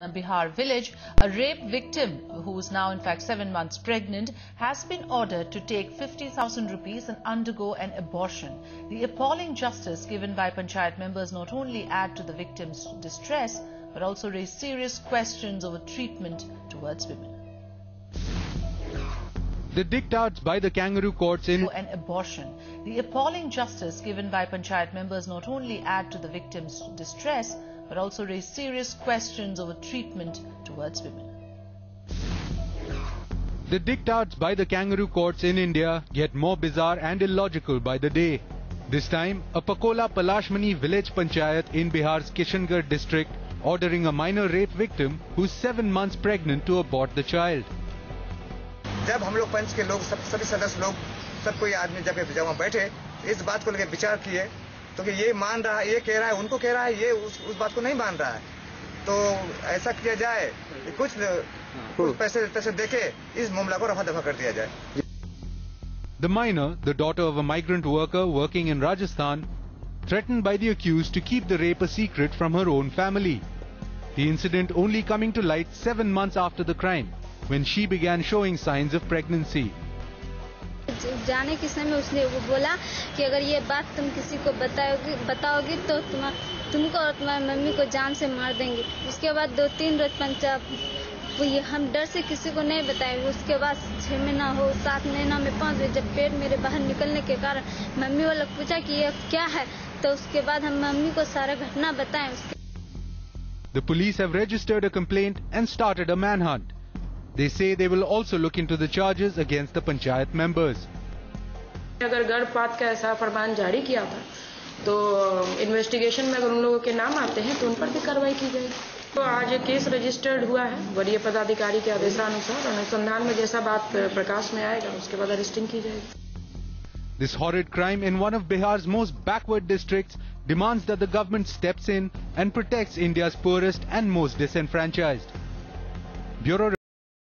Bihar village, a rape victim who is now in fact 7 months pregnant has been ordered to take 50,000 rupees and undergo an abortion. The appalling justice given by panchayat members not only add to the victim's distress but also raise serious questions over treatment towards women. The diktats by the kangaroo courts in an abortion. The appalling justice given by panchayat members not only add to the victim's distress but also raise serious questions over treatment towards women. The diktats by the kangaroo courts in India get more bizarre and illogical by the day. This time, a Pakola Palashmani village panchayat in Bihar's Kishangarh district ordering a minor rape victim who's 7 months pregnant to abort the child. जब हम लोग पंच के लोग सभी सदस्य लोग सब कोई आदमी जब बैठे इस बात को लेकर विचार किए तो कि ये मान रहा है, ये कह रहा है, उनको कह रहा है, ये उस बात को नहीं मान रहा है, तो ऐसा किया जाए कि कुछ पैसे देके इस मामला को रफा दफा कर दिया जाए. The minor, the daughter of a migrant worker working in Rajasthan, threatened by the accused to keep the rape a secret from her own family. The incident only coming to light 7 months after the crime, when she began showing signs of pregnancy. जाने के समय उसने वो बोला कि अगर ये बात तुम किसी को बताओगी तो तुमको और तुम्हारी मम्मी को जान से मार देंगे. उसके बाद 2-3 रोज पंचायत हम डर से किसी को नहीं बताएंगे. उसके बाद 6 महीना हो 7 महीना में 5 बजे जब पेट मेरे बाहर निकलने के कारण मम्मी वाला पूछा कि ये क्या है, तो उसके बाद हम मम्मी को सारा घटना बताएं. The police have registered a complaint and started a manhunt. They say they will also look into the charges against the panchayat members. अगर गर्भपात का ऐसा फरमान जारी किया था तो इन्वेस्टिगेशन में अगर उन लोगों के नाम आते हैं तो उन पर भी कार्रवाई की जाएगी. तो आज केस रजिस्टर्ड हुआ है वरीय पदाधिकारी के आदेशानुसार. अनुसंधान में जैसा बात प्रकाश में आएगा उसके बाद अरेस्टिंग की जाएगी. This horrid crime in one of Bihar's most backward districts demands that the government steps in and protects India's poorest and most disenfranchised. Bureau